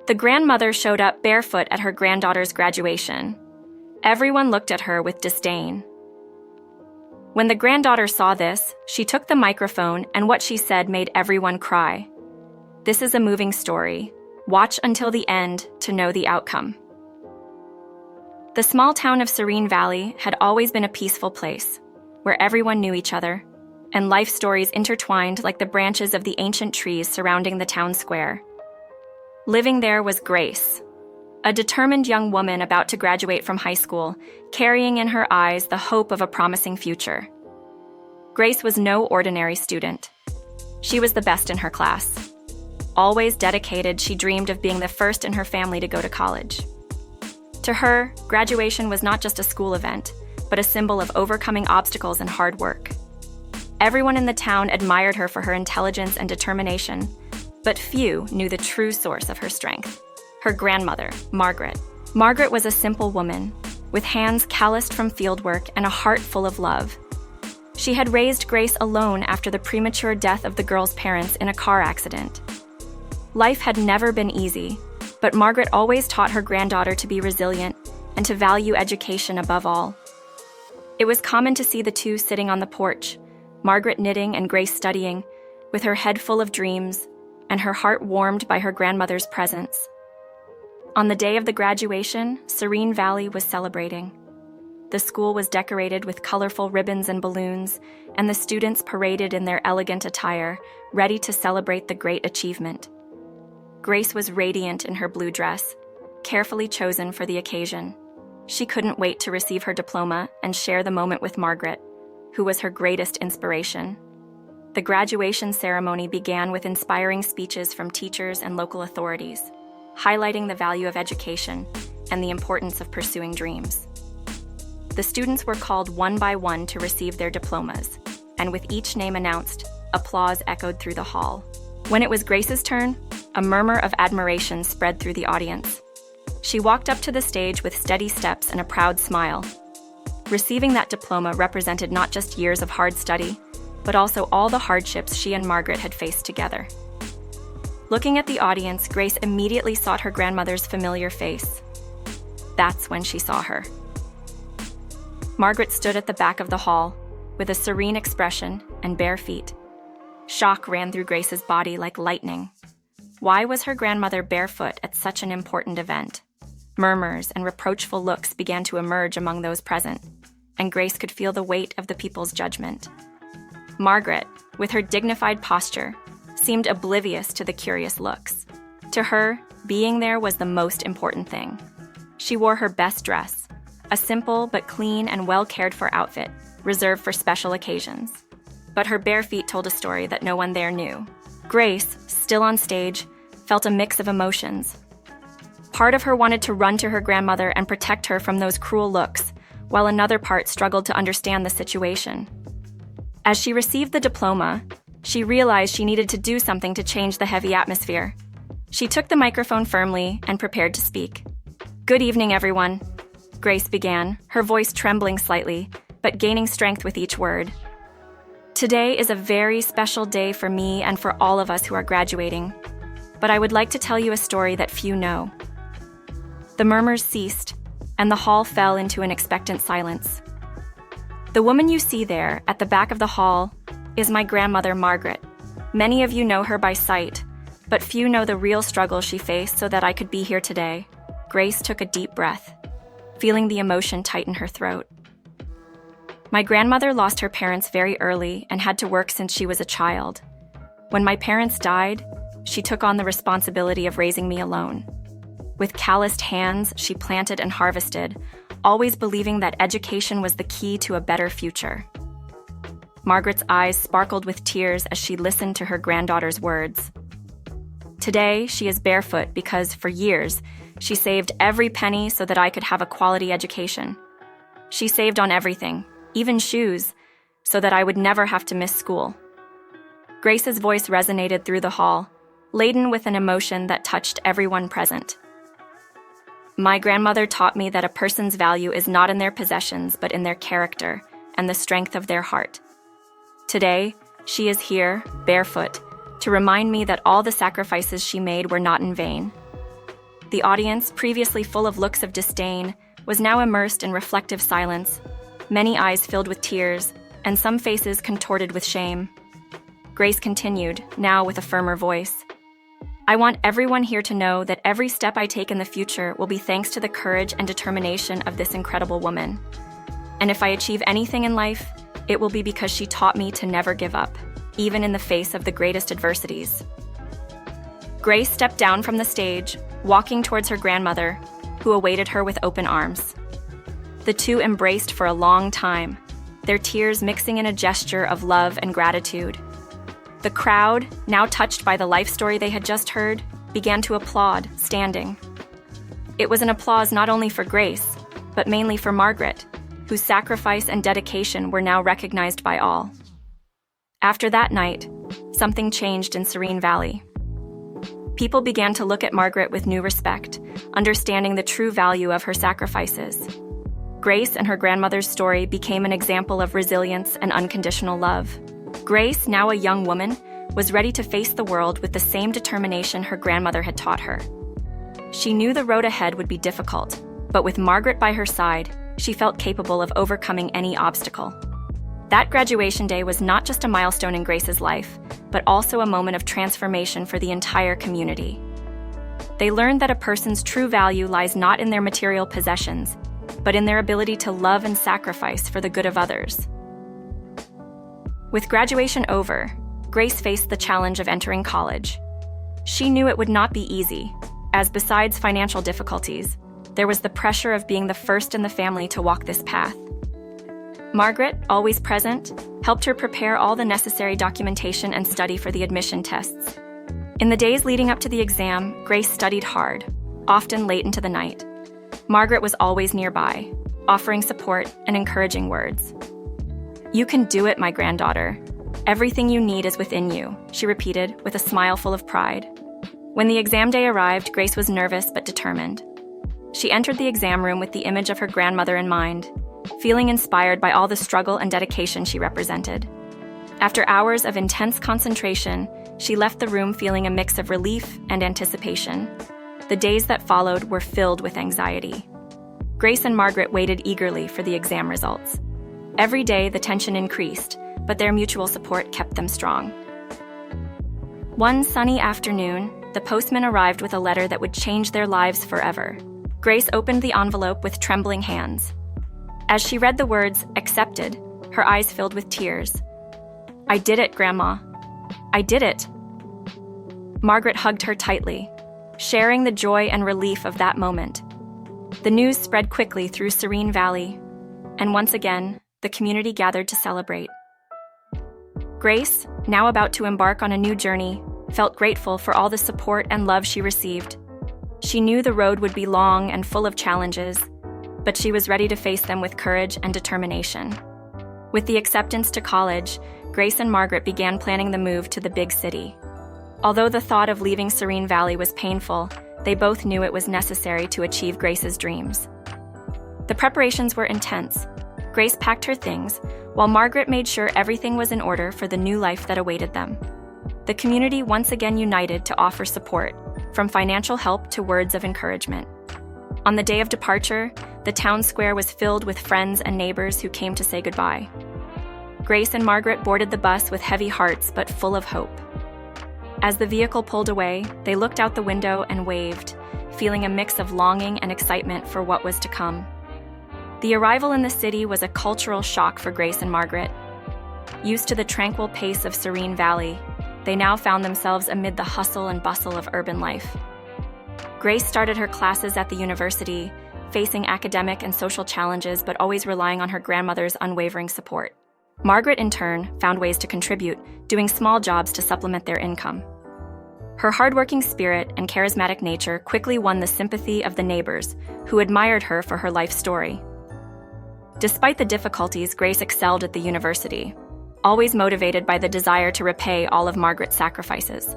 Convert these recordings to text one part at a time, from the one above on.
The grandmother showed up barefoot at her granddaughter's graduation. Everyone looked at her with disdain. When the granddaughter saw this, she took the microphone, and what she said made everyone cry. This is a moving story. Watch until the end to know the outcome. The small town of Serene Valley had always been a peaceful place, where everyone knew each other, and life stories intertwined like the branches of the ancient trees surrounding the town square. Living there was Grace, a determined young woman about to graduate from high school, carrying in her eyes the hope of a promising future. Grace was no ordinary student. She was the best in her class. Always dedicated, she dreamed of being the first in her family to go to college. To her, graduation was not just a school event, but a symbol of overcoming obstacles and hard work. Everyone in the town admired her for her intelligence and determination, but few knew the true source of her strength. Her grandmother, Margaret. Margaret was a simple woman, with hands calloused from fieldwork and a heart full of love. She had raised Grace alone after the premature death of the girl's parents in a car accident. Life had never been easy, but Margaret always taught her granddaughter to be resilient and to value education above all. It was common to see the two sitting on the porch, Margaret knitting and Grace studying, with her head full of dreams and her heart warmed by her grandmother's presence. On the day of the graduation, Serene Valley was celebrating. The school was decorated with colorful ribbons and balloons, and the students paraded in their elegant attire, ready to celebrate the great achievement. Grace was radiant in her blue dress, carefully chosen for the occasion. She couldn't wait to receive her diploma and share the moment with Margaret, who was her greatest inspiration. The graduation ceremony began with inspiring speeches from teachers and local authorities, highlighting the value of education and the importance of pursuing dreams. The students were called one by one to receive their diplomas, and with each name announced, applause echoed through the hall. When it was Grace's turn, a murmur of admiration spread through the audience. She walked up to the stage with steady steps and a proud smile. Receiving that diploma represented not just years of hard study, but also all the hardships she and Margaret had faced together. Looking at the audience, Grace immediately sought her grandmother's familiar face. That's when she saw her. Margaret stood at the back of the hall, with a serene expression and bare feet. Shock ran through Grace's body like lightning. Why was her grandmother barefoot at such an important event? Murmurs and reproachful looks began to emerge among those present, and Grace could feel the weight of the people's judgment. Margaret, with her dignified posture, seemed oblivious to the curious looks. To her, being there was the most important thing. She wore her best dress, a simple but clean and well-cared-for outfit, reserved for special occasions. But her bare feet told a story that no one there knew. Grace, still on stage, felt a mix of emotions. Part of her wanted to run to her grandmother and protect her from those cruel looks, while another part struggled to understand the situation. As she received the diploma, she realized she needed to do something to change the heavy atmosphere. She took the microphone firmly and prepared to speak. "Good evening, everyone," Grace began, her voice trembling slightly, but gaining strength with each word. "Today is a very special day for me and for all of us who are graduating, but I would like to tell you a story that few know." The murmurs ceased, and the hall fell into an expectant silence. The woman you see there, at the back of the hall, is my grandmother, Margaret. Many of you know her by sight, but few know the real struggle she faced so that I could be here today. Grace took a deep breath, feeling the emotion tighten her throat. My grandmother lost her parents very early and had to work since she was a child. When my parents died, she took on the responsibility of raising me alone. With calloused hands, she planted and harvested, always believing that education was the key to a better future. Margaret's eyes sparkled with tears as she listened to her granddaughter's words. Today, she is barefoot because, for years, she saved every penny so that I could have a quality education. She saved on everything, even shoes, so that I would never have to miss school. Grace's voice resonated through the hall, laden with an emotion that touched everyone present. My grandmother taught me that a person's value is not in their possessions, but in their character and the strength of their heart. Today, she is here, barefoot, to remind me that all the sacrifices she made were not in vain. The audience, previously full of looks of disdain, was now immersed in reflective silence, many eyes filled with tears, and some faces contorted with shame. Grace continued, now with a firmer voice. I want everyone here to know that every step I take in the future will be thanks to the courage and determination of this incredible woman. And if I achieve anything in life, it will be because she taught me to never give up, even in the face of the greatest adversities. Grace stepped down from the stage, walking towards her grandmother, who awaited her with open arms. The two embraced for a long time, their tears mixing in a gesture of love and gratitude. The crowd, now touched by the life story they had just heard, began to applaud, standing. It was an applause not only for Grace, but mainly for Margaret, whose sacrifice and dedication were now recognized by all. After that night, something changed in Serene Valley. People began to look at Margaret with new respect, understanding the true value of her sacrifices. Grace and her grandmother's story became an example of resilience and unconditional love. Grace, now a young woman, was ready to face the world with the same determination her grandmother had taught her. She knew the road ahead would be difficult, but with Margaret by her side, she felt capable of overcoming any obstacle. That graduation day was not just a milestone in Grace's life, but also a moment of transformation for the entire community. They learned that a person's true value lies not in their material possessions, but in their ability to love and sacrifice for the good of others. With graduation over, Grace faced the challenge of entering college. She knew it would not be easy, as besides financial difficulties, there was the pressure of being the first in the family to walk this path. Margaret, always present, helped her prepare all the necessary documentation and study for the admission tests. In the days leading up to the exam, Grace studied hard, often late into the night. Margaret was always nearby, offering support and encouraging words. You can do it, my granddaughter. Everything you need is within you, she repeated with a smile full of pride. When the exam day arrived, Grace was nervous but determined. She entered the exam room with the image of her grandmother in mind, feeling inspired by all the struggle and dedication she represented. After hours of intense concentration, she left the room feeling a mix of relief and anticipation. The days that followed were filled with anxiety. Grace and Margaret waited eagerly for the exam results. Every day, the tension increased, but their mutual support kept them strong. One sunny afternoon, the postman arrived with a letter that would change their lives forever. Grace opened the envelope with trembling hands. As she read the words, "accepted," her eyes filled with tears. I did it, Grandma. I did it. Margaret hugged her tightly, sharing the joy and relief of that moment. The news spread quickly through Serene Valley, and once again, the community gathered to celebrate. Grace, now about to embark on a new journey, felt grateful for all the support and love she received. She knew the road would be long and full of challenges, but she was ready to face them with courage and determination. With the acceptance to college, Grace and Margaret began planning the move to the big city. Although the thought of leaving Serene Valley was painful, they both knew it was necessary to achieve Grace's dreams. The preparations were intense. Grace packed her things, while Margaret made sure everything was in order for the new life that awaited them. The community once again united to offer support, from financial help to words of encouragement. On the day of departure, the town square was filled with friends and neighbors who came to say goodbye. Grace and Margaret boarded the bus with heavy hearts but full of hope. As the vehicle pulled away, they looked out the window and waved, feeling a mix of longing and excitement for what was to come. The arrival in the city was a cultural shock for Grace and Margaret. Used to the tranquil pace of Serene Valley, they now found themselves amid the hustle and bustle of urban life. Grace started her classes at the university, facing academic and social challenges but always relying on her grandmother's unwavering support. Margaret, in turn, found ways to contribute, doing small jobs to supplement their income. Her hardworking spirit and charismatic nature quickly won the sympathy of the neighbors, who admired her for her life story. Despite the difficulties, Grace excelled at the university, always motivated by the desire to repay all of Margaret's sacrifices.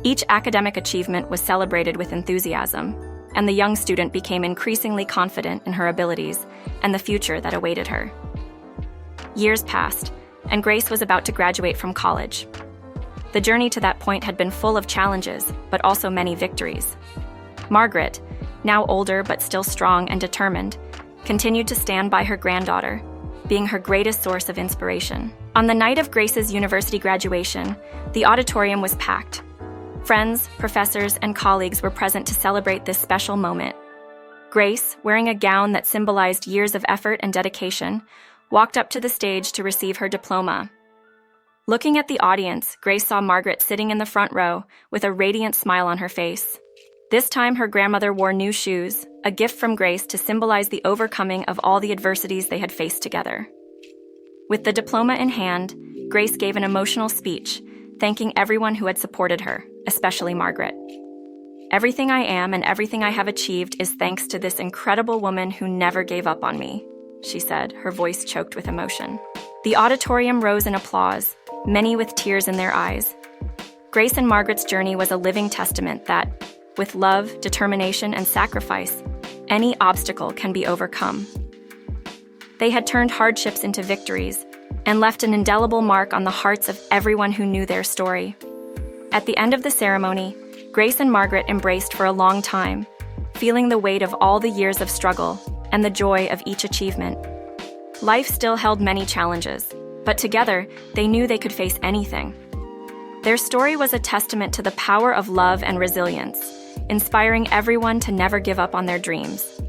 Each academic achievement was celebrated with enthusiasm, and the young student became increasingly confident in her abilities and the future that awaited her. Years passed, and Grace was about to graduate from college. The journey to that point had been full of challenges, but also many victories. Margaret, now older but still strong and determined, continued to stand by her granddaughter, being her greatest source of inspiration. On the night of Grace's university graduation, the auditorium was packed. Friends, professors, and colleagues were present to celebrate this special moment. Grace, wearing a gown that symbolized years of effort and dedication, walked up to the stage to receive her diploma. Looking at the audience, Grace saw Margaret sitting in the front row with a radiant smile on her face. This time, her grandmother wore new shoes, a gift from Grace to symbolize the overcoming of all the adversities they had faced together. With the diploma in hand, Grace gave an emotional speech, thanking everyone who had supported her, especially Margaret. "Everything I am and everything I have achieved is thanks to this incredible woman who never gave up on me," she said, her voice choked with emotion. The auditorium rose in applause, many with tears in their eyes. Grace and Margaret's journey was a living testament that, with love, determination, and sacrifice, any obstacle can be overcome. They had turned hardships into victories and left an indelible mark on the hearts of everyone who knew their story. At the end of the ceremony, Grace and Margaret embraced for a long time, feeling the weight of all the years of struggle and the joy of each achievement. Life still held many challenges, but together, they knew they could face anything. Their story was a testament to the power of love and resilience, inspiring everyone to never give up on their dreams.